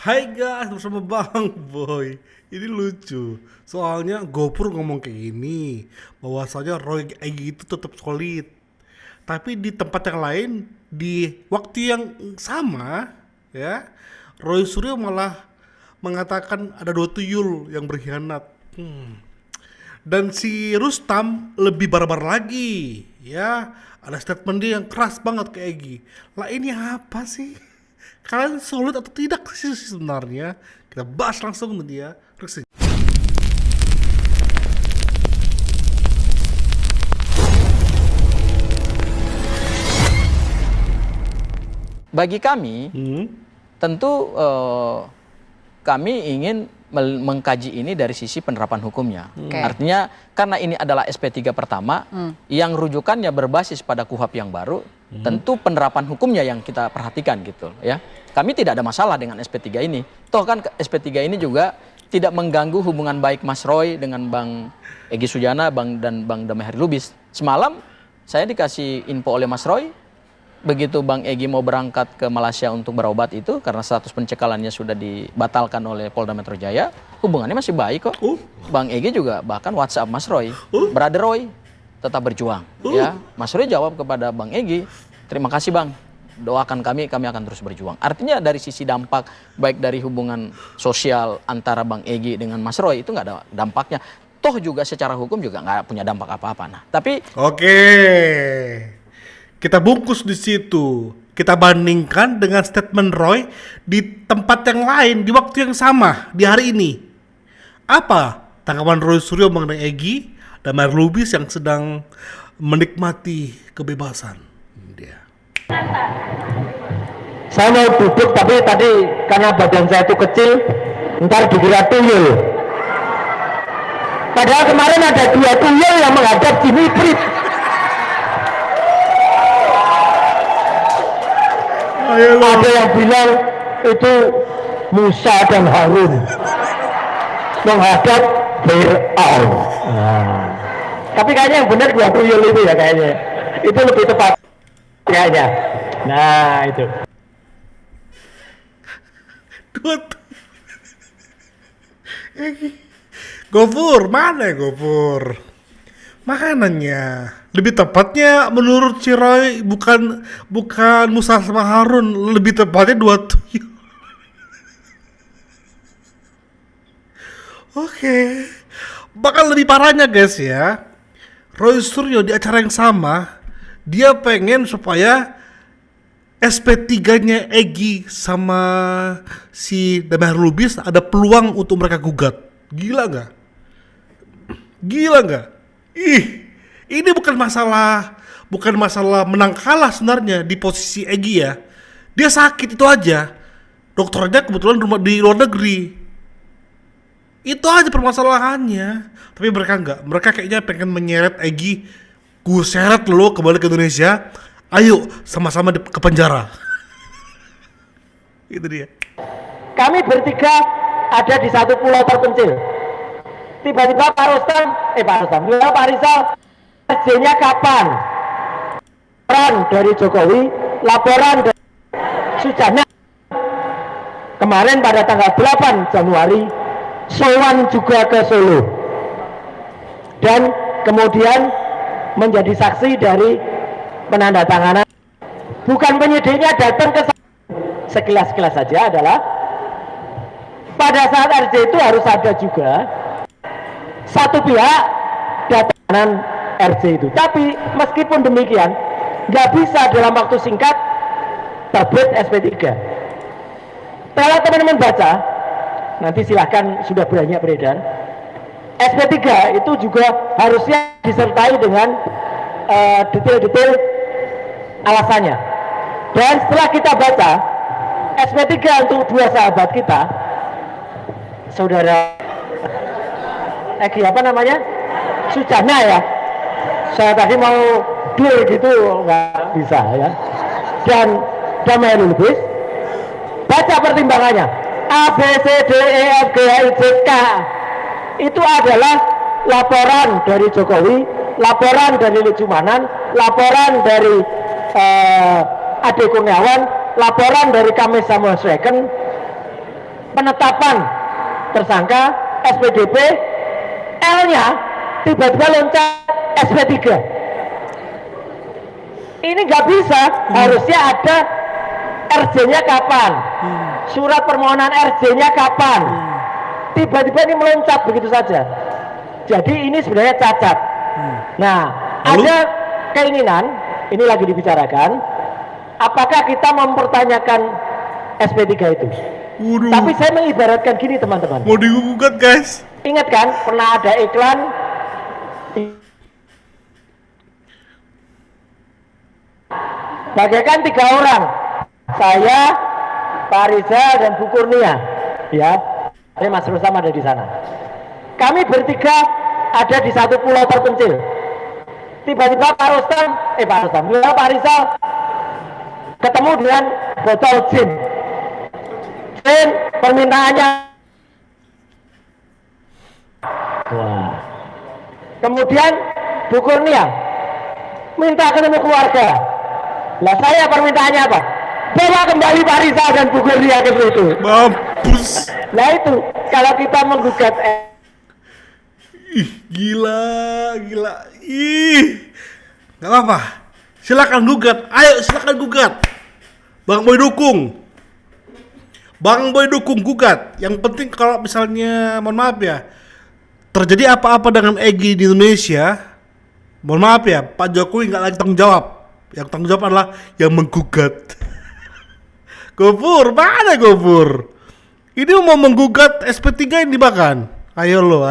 Hai guys, bersama Bang Boy. Ini lucu. Soalnya Gopur ngomong kayak gini, bahwasanya Roy Egy itu tetap solid. Tapi di tempat yang lain, di waktu yang sama, ya, Roy Suryo malah mengatakan ada dua tuyul yang berkhianat. Dan si Rustam lebih barbar lagi, ya. Ada statement dia yang keras banget ke Egy. Lah ini apa sih? Kalian solid atau tidak sih sebenarnya? Kita bahas langsung dengan dia. Reaksi. Bagi kami, tentu kami ingin mengkaji ini dari sisi penerapan hukumnya. Artinya karena ini adalah SP3 pertama yang rujukannya berbasis pada KUHP yang baru, tentu penerapan hukumnya yang kita perhatikan gitu ya. Kami tidak ada masalah dengan SP3 ini. Toh kan SP3 ini juga tidak mengganggu hubungan baik Mas Roy dengan Bang Egy Sujana dan Bang Damai Hari Lubis. Semalam saya dikasih info oleh Mas Roy, begitu Bang Egy mau berangkat ke Malaysia untuk berobat itu karena status pencekalannya sudah dibatalkan oleh Polda Metro Jaya, hubungannya masih baik kok. Bang Egy juga bahkan WhatsApp Mas Roy, Brother Roy tetap berjuang. Ya, Mas Roy jawab kepada Bang Egy, terima kasih Bang, doakan kami akan terus berjuang. Artinya dari sisi dampak baik dari hubungan sosial antara Bang Egy dengan Mas Roy itu nggak ada dampaknya. Toh juga secara hukum juga nggak punya dampak apa-apa. Nah, tapi Oke. Kita bungkus di situ. Kita bandingkan dengan statement Roy di tempat yang lain, di waktu yang sama, di hari ini. Apa tanggapan Roy Suryo mengenai Egy dan Damai Lubis yang sedang menikmati kebebasan? Dia. Saya mau duduk tapi tadi karena badan saya itu kecil, ntar dikira tuyul. Padahal kemarin ada dua tuyul yang menghadap Jimmy Brit. Ada yang bilang itu Musa dan Harun menghadap Fir'aun. Tapi kayaknya yang benar dua tuyul itu ya kayaknya. Itu lebih tepat kayaknya. Nah itu. Gofur, mana ya Gofur? Makanannya. Lebih tepatnya menurut si Roy bukan Musa sama Harun, lebih tepatnya dua tuyul. Oke. Bahkan lebih parahnya guys ya, Roy Suryo di acara yang sama, dia pengen supaya SP3-nya Egy sama si Damai Lubis ada peluang untuk mereka gugat. Gila nggak? Gila nggak? Ini bukan masalah menang kalah sebenarnya di posisi Egy ya. Dia sakit itu aja. Dokternya kebetulan di luar negeri. Itu aja permasalahannya. Tapi mereka enggak. Mereka kayaknya pengen menyeret Egy. Gue seret lo kembali ke Indonesia. Ayo sama-sama ke penjara. Itu dia. Kami bertiga ada di satu pulau terpencil. Tiba-tiba Pak Rizal, RJ-nya kapan? Laporan dari Jokowi, laporan dari Sujana. Kemarin pada tanggal 8 Januari, sowan juga ke Solo. Dan kemudian menjadi saksi dari penandatanganan. Bukan penyidiknya datang ke sekilas-sekilas saja adalah pada saat RJ itu harus ada juga satu pihak datangan RJ itu. Tapi meskipun demikian nggak bisa dalam waktu singkat terbit SP3. Kalau teman-teman baca nanti silahkan, sudah banyak beredar, SP3 itu juga harusnya disertai dengan detail-detail alasannya. Dan setelah kita baca SP3 untuk dua sahabat kita, saudara Egy apa namanya, Sujana ya, saya tadi mau deal gitu nggak bisa ya, dan Damai Lubis, baca pertimbangannya A B C D E F G H I J K, itu adalah laporan dari Jokowi, laporan dari Lujumanan, laporan dari Ade Kurniawan, laporan dari Kamis Samuel Sweken, penetapan tersangka SPDP, L-nya tiba-tiba loncat SP3. Ini nggak bisa, harusnya ada RJ-nya kapan, surat permohonan RJ-nya kapan, tiba-tiba ini meloncat begitu saja. Jadi ini sebenarnya cacat. Nah, ada keinginan, ini lagi dibicarakan, apakah kita mempertanyakan SP3 itu. Waduh. Tapi saya mengibaratkan gini teman-teman. Mau digugat guys. Ingat kan, pernah ada iklan bagaikan 3 orang, saya, Pak Rizal dan Bu Kurnia, ya, Mas Rustam ada di sana. Kami bertiga ada di satu pulau terpencil. Tiba-tiba Pak Rizal ketemu dengan botol gin. Gin permintaannya. Wah. Kemudian Bu Kurnia minta ketemu keluarga. Lah saya permintaannya apa? Bawa kembali Pak Rizal dan Bu Kurnia ke situ. Mampus. Nah itu kalau kita menggugat Ih, gila. Ih. Gak apa-apa. Silakan gugat. Ayo silakan gugat. Bang Boy dukung gugat. Yang penting kalau misalnya, mohon maaf ya, terjadi apa-apa dengan Egy di Indonesia, mohon maaf ya, Pak Jokowi nggak lagi tanggung jawab. Yang tanggung jawab adalah yang menggugat. Gofur, mana Gofur? Ini mau menggugat SP3 yang dimakan. Ayo lo.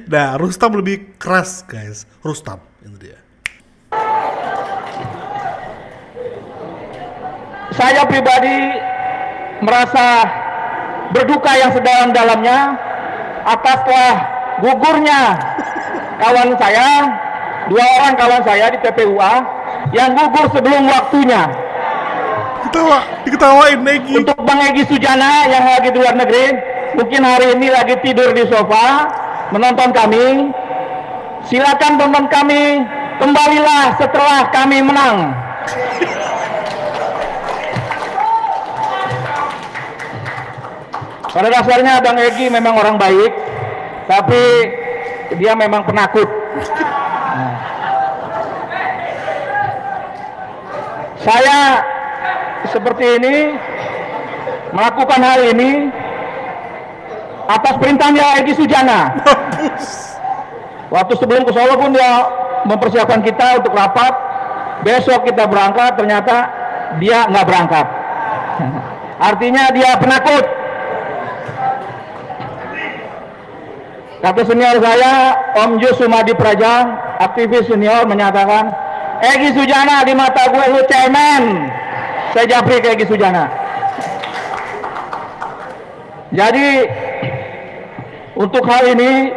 Nah, Rustam lebih keras guys. Rustam, itu dia. saya pribadi merasa berduka yang sedalam-dalamnya atas telah gugurnya kawan saya, 2 orang kawan saya di TPUA yang gugur sebelum waktunya. Diketawain Egy. Untuk Bang Egy Sujana yang lagi di luar negeri, mungkin hari ini lagi tidur di sofa menonton kami, silakan tonton kami, kembalilah setelah kami menang. Pada dasarnya Bang Egy memang orang baik, tapi dia memang penakut. Saya seperti ini melakukan hal ini atas perintahnya Egy Sujana. Waktu sebelum ke Solo pun dia mempersiapkan kita untuk rapat. Besok kita berangkat, ternyata dia nggak berangkat. Artinya dia penakut. Kata senior saya, Om Jus Sumadi Praja, aktivis senior, menyatakan, Egy Sujana di mata gue lu cemen. Saya japri ke Egy Sujana. Jadi untuk hal ini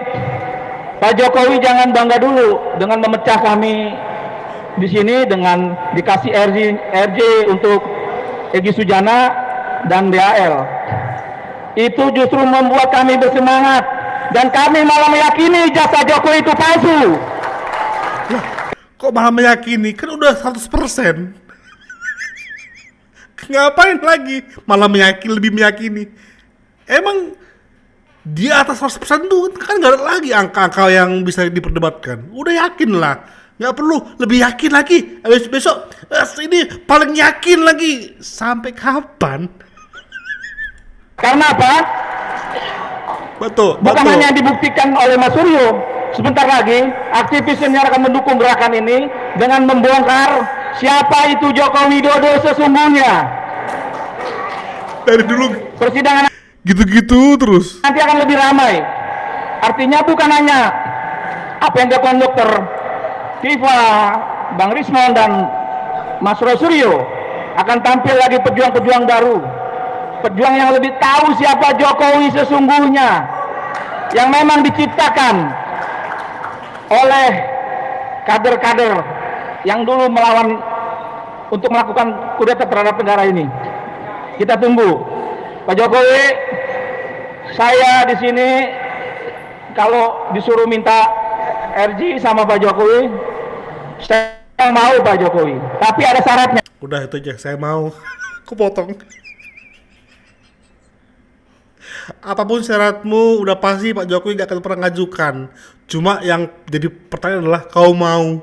Pak Jokowi jangan bangga dulu dengan memecah kami di sini dengan dikasih RJ untuk Egy Sujana dan DAL. Itu justru membuat kami bersemangat. Dan kami malah meyakini jasa Jokowi itu palsu. Kok malah meyakini? Kan udah 100%. Ngapain lagi? Malah lebih meyakini. Emang di atas 100% tuh kan gak ada lagi angka-angka yang bisa diperdebatkan. Udah yakin lah. Gak perlu lebih yakin lagi. Besok ini paling yakin lagi. Sampai kapan? Karena apa? Betul. Bukan hanya dibuktikan oleh Mas Suryo, sebentar lagi aktivis senior akan mendukung gerakan ini dengan membongkar siapa itu Joko Widodo sesungguhnya. Dari dulu persidangan gitu-gitu terus. Nanti akan lebih ramai. Artinya bukan hanya apa yang dilakukan Dokter Tifa, Bang Rismon dan Mas Suryo, akan tampil lagi pejuang-pejuang baru. Pejuang yang lebih tahu siapa Jokowi sesungguhnya, yang memang diciptakan oleh kader-kader yang dulu melawan untuk melakukan kudeta terhadap negara ini. Kita tunggu. Pak Jokowi, saya di sini kalau disuruh minta RJ sama Pak Jokowi, saya mau Pak Jokowi. Tapi ada syaratnya. Udah itu aja, saya mau. Kepotong. Apapun syaratmu udah pasti Pak Jokowi gak akan pernah ngajukan. Cuma yang jadi pertanyaan adalah kau mau.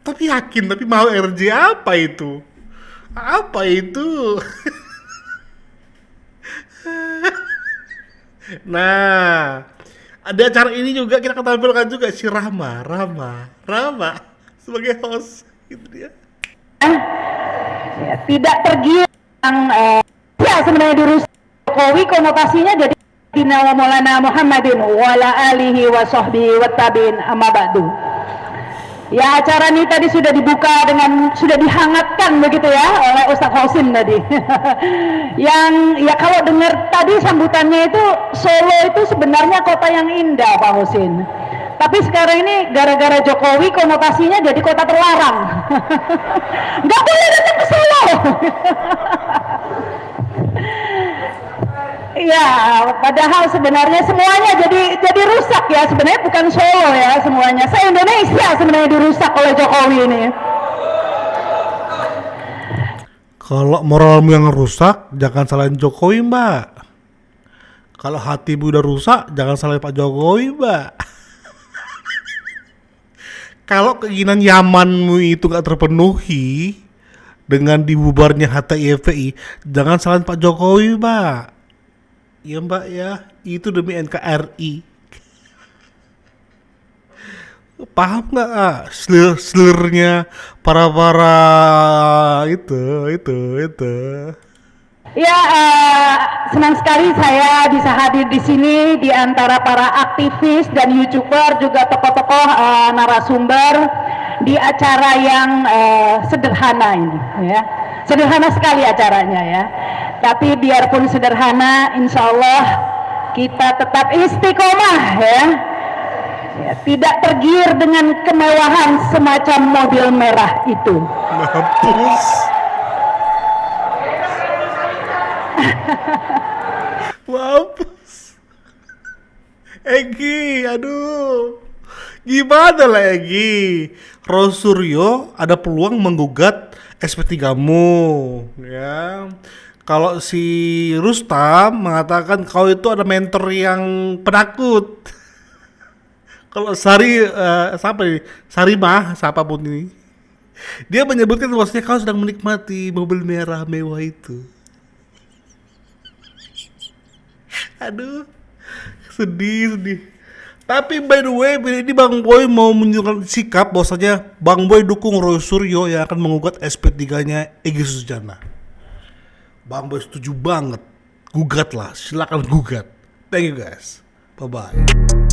Tapi yakin, tapi mau RJ apa itu? Apa itu? Nah, ada acara ini juga kita akan tampilkan juga si Rama sebagai host gitu dia. Ya, tidak tergiur yang ya sebenarnya dirusak Jokowi konotasinya jadi Dina wa Maulana Muhammadin wa ala alihi wa sahbihi wa tabi'in amma ba'du. Ya acara ini tadi sudah dibuka sudah dihangatkan begitu ya oleh Ustadz Hosin tadi. Yang ya kalau dengar tadi sambutannya itu Solo itu sebenarnya kota yang indah Pak Hosin. Tapi sekarang ini gara-gara Jokowi konotasinya jadi kota terlarang. Nggak boleh datang ke Solo. Ya, padahal sebenarnya semuanya jadi rusak ya. Sebenarnya bukan Solo ya semuanya. Se-Indonesia sebenarnya dirusak oleh Jokowi ini. Kalau moralmu yang rusak, jangan salahin Jokowi, Mbak. Kalau hatimu udah rusak, jangan salahin Pak Jokowi, Mbak. Kalau keinginan Yamanmu itu gak terpenuhi dengan dibubarnya HTI FPI, jangan salahin Pak Jokowi, Mbak. Ya Mbak ya, itu demi NKRI. Paham nggak slurnya para itu. Ya, senang sekali saya bisa hadir di sini di antara para aktivis dan YouTuber juga tokoh-tokoh narasumber di acara yang sederhana ini ya. Sederhana sekali acaranya ya. Tapi biarpun sederhana, insya Allah kita tetap istiqomah ya. Tidak tergiur dengan kemewahan semacam mobil merah itu. Mampus. Mampus. Egi, aduh. Gimana lah Egi? Rosuryo ada peluang menggugat SP3-mu ya. Kalau si Rustam mengatakan kau itu ada mentor yang penakut. Kalau Sarimah, siapapun ini, dia menyebutkan bahwasanya kau sedang menikmati mobil merah mewah itu. Aduh, sedih. Tapi by the way, ini Bang Boy mau menunjukkan sikap bahwasanya Bang Boy dukung Roy Suryo yang akan mengugat SP3-nya Egy Sujana. Bang Boy setuju banget. Gugatlah, silakan gugat. Thank you guys. Bye-bye.